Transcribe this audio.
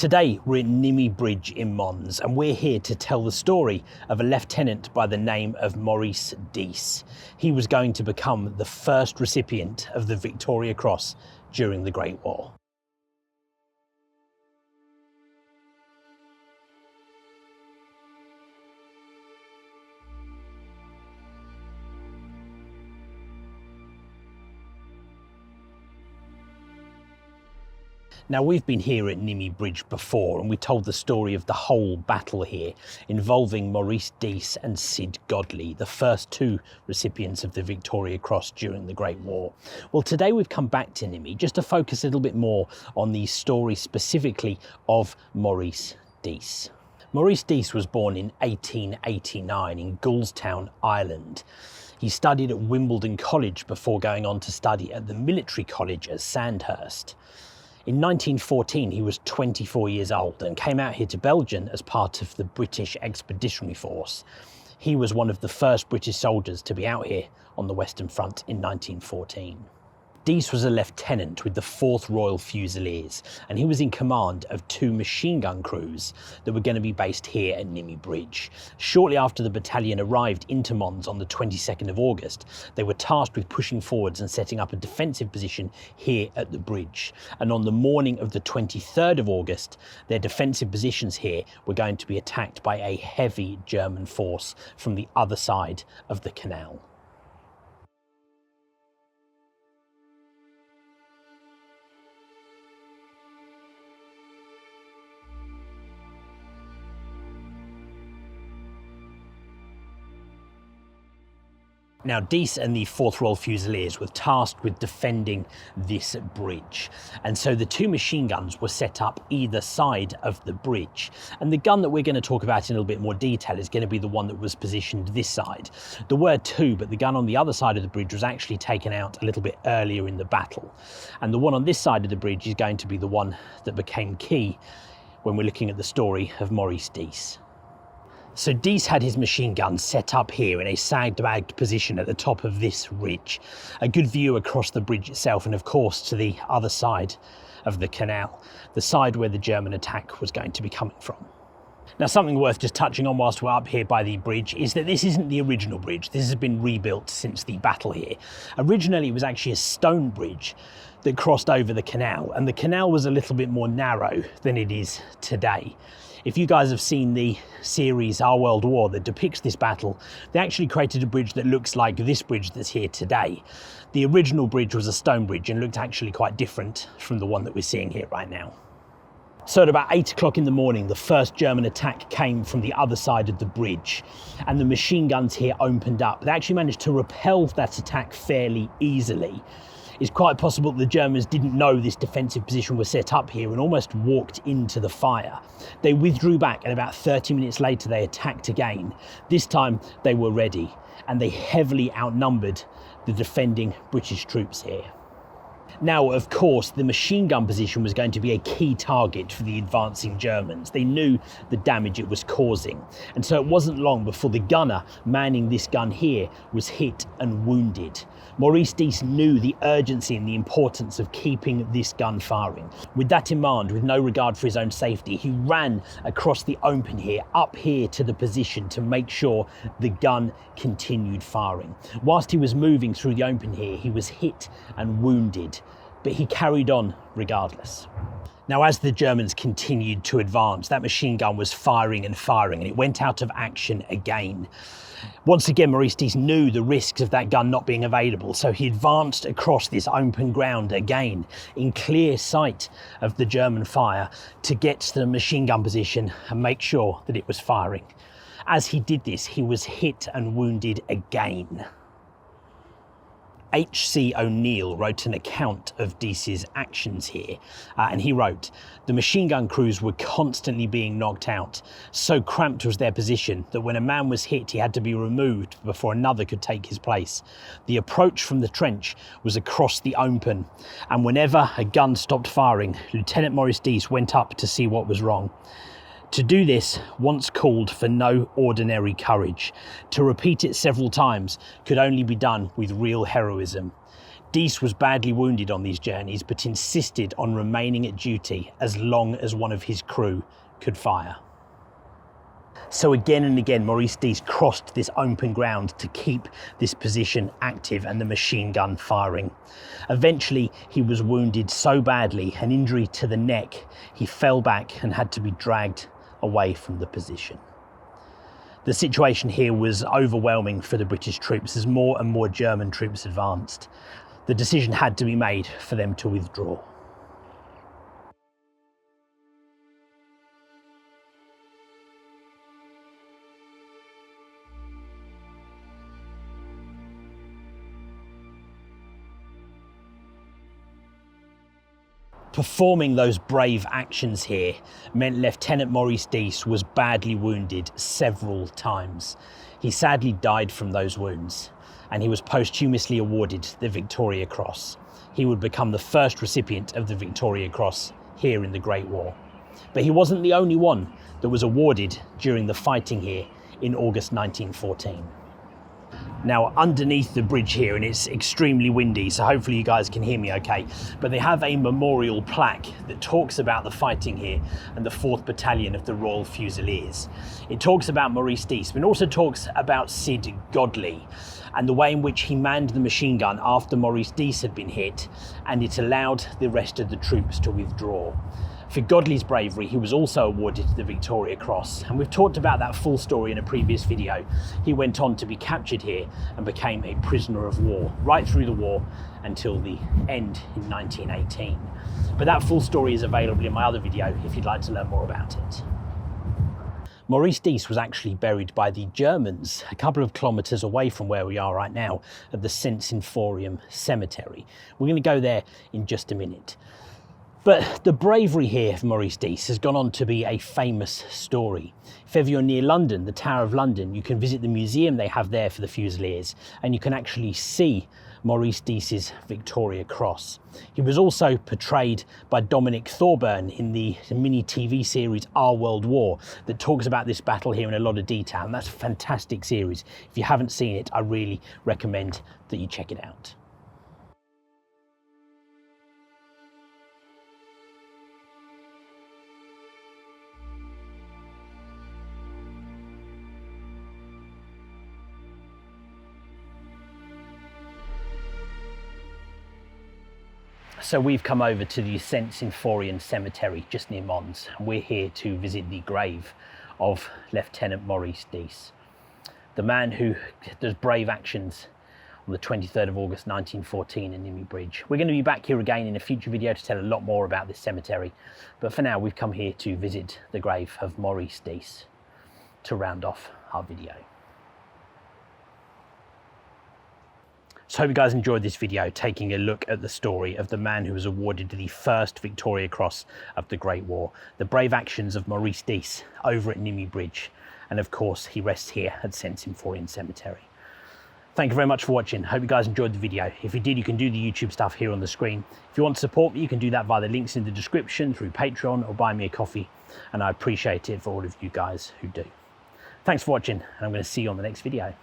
Today we're at Nimy Bridge in Mons, and we're here to tell the story of a lieutenant by the name of Maurice Dease. He was going to become the first recipient of the Victoria Cross during the Great War. Now, we've been here at Nimy Bridge before, and we told the story of the whole battle here involving Maurice Dease and Sid Godley, the first two recipients of the Victoria Cross during the Great War. Well, today we've come back to Nimy just to focus a little bit more on the story specifically of Maurice Dease. Maurice Dease was born in 1889 in Goulstown, Ireland. He studied at Wimbledon College before going on to study at the Military College at Sandhurst. In 1914, he was 24 years old and came out here to Belgium as part of the British Expeditionary Force. He was one of the first British soldiers to be out here on the Western Front in 1914. Dease was a lieutenant with the 4th Royal Fusiliers, and he was in command of 2 machine gun crews that were going to be based here at Nimy Bridge. Shortly after the battalion arrived into Mons on the 22nd of August, they were tasked with pushing forwards and setting up a defensive position here at the bridge. And on the morning of the 23rd of August, their defensive positions here were going to be attacked by a heavy German force from the other side of the canal. Now, Dease and the 4th Royal Fusiliers were tasked with defending this bridge. And so the 2 machine guns were set up either side of the bridge. And the gun that we're going to talk about in a little bit more detail is going to be the one that was positioned this side. There were 2, but the gun on the other side of the bridge was actually taken out a little bit earlier in the battle. And the one on this side of the bridge is going to be the one that became key when we're looking at the story of Maurice Dease. So Dease had his machine gun set up here in a sandbagged position at the top of this ridge. A good view across the bridge itself and of course to the other side of the canal, the side where the German attack was going to be coming from. Now, something worth just touching on whilst we're up here by the bridge is that this isn't the original bridge. This has been rebuilt since the battle here. Originally, it was actually a stone bridge that crossed over the canal, and the canal was a little bit more narrow than it is today. If you guys have seen the series Our World War that depicts this battle, they actually created a bridge that looks like this bridge that's here today. The original bridge was a stone bridge and looked actually quite different from the one that we're seeing here right now. So at about 8 o'clock in the morning, the first German attack came from the other side of the bridge, and the machine guns here opened up. They actually managed to repel that attack fairly easily. It's quite possible that the Germans didn't know this defensive position was set up here and almost walked into the fire. They withdrew back, and about 30 minutes later they attacked again. This time they were ready, and they heavily outnumbered the defending British troops here. Now, of course, the machine gun position was going to be a key target for the advancing Germans. They knew the damage it was causing. And so it wasn't long before the gunner manning this gun here was hit and wounded. Maurice Dease knew the urgency and the importance of keeping this gun firing. With that in mind, with no regard for his own safety, he ran across the open here, up here to the position to make sure the gun continued firing. Whilst he was moving through the open here, he was hit and wounded, but he carried on regardless. Now, as the Germans continued to advance, that machine gun was firing and firing, and it went out of action again. Once again, Maurice Dease knew the risks of that gun not being available, so he advanced across this open ground again, in clear sight of the German fire, to get to the machine gun position and make sure that it was firing. As he did this, he was hit and wounded again. H.C. O'Neill wrote an account of Dease's actions here, and he wrote, "The machine gun crews were constantly being knocked out. So cramped was their position that when a man was hit, he had to be removed before another could take his place. The approach from the trench was across the open, and whenever a gun stopped firing, Lieutenant Maurice Dease went up to see what was wrong. To do this once called for no ordinary courage. To repeat it several times could only be done with real heroism. Dease was badly wounded on these journeys, but insisted on remaining at duty as long as one of his crew could fire. So again and again, Maurice Dease crossed this open ground to keep this position active and the machine gun firing. Eventually, he was wounded so badly, an injury to the neck, he fell back and had to be dragged away from the position. The situation here was overwhelming for the British troops as more and more German troops advanced. The decision had to be made for them to withdraw. Performing those brave actions here meant Lieutenant Maurice Dease was badly wounded several times. He sadly died from those wounds, and he was posthumously awarded the Victoria Cross. He would become the first recipient of the Victoria Cross here in the Great War. But he wasn't the only one that was awarded during the fighting here in August 1914. Now, underneath the bridge here, and it's extremely windy, so hopefully you guys can hear me okay, but they have a memorial plaque that talks about the fighting here and the 4th Battalion of the Royal Fusiliers. It talks about Maurice Dease, but it also talks about Sid Godley and the way in which he manned the machine gun after Maurice Dease had been hit, and it allowed the rest of the troops to withdraw. For Godley's bravery, he was also awarded the Victoria Cross, and we've talked about that full story in a previous video. He went on to be captured here and became a prisoner of war right through the war until the end in 1918. But that full story is available in my other video if you'd like to learn more about it. Maurice Dease was actually buried by the Germans a couple of kilometres away from where we are right now at the St. Symphorian Cemetery. We're going to go there in just a minute. But the bravery here of Maurice Dease has gone on to be a famous story. If ever you're near London, the Tower of London, you can visit the museum they have there for the Fusiliers, and you can actually see Maurice Dease's Victoria Cross. He was also portrayed by Dominic Thorburn in the mini TV series Our World War that talks about this battle here in a lot of detail, and that's a fantastic series. If you haven't seen it, I really recommend that you check it out. So we've come over to the St. Symphorian Cemetery just near Mons, and we're here to visit the grave of Lieutenant Maurice Dease, the man who does brave actions on the 23rd of August 1914 in Nimy Bridge. We're going to be back here again in a future video to tell a lot more about this cemetery, but for now we've come here to visit the grave of Maurice Dease to round off our video. So I hope you guys enjoyed this video taking a look at the story of the man who was awarded the first Victoria Cross of the Great War, the brave actions of Maurice Dease over at Nimy Bridge, and of course he rests here at St. Symphorian Cemetery. Thank you very much for watching. Hope you guys enjoyed the video. If you did, you can do the YouTube stuff here on the screen. If you want to support me, you can do that via the links in the description, through Patreon, or buy me a coffee, and I appreciate it for all of you guys who do. Thanks for watching, and I'm going to see you on the next video.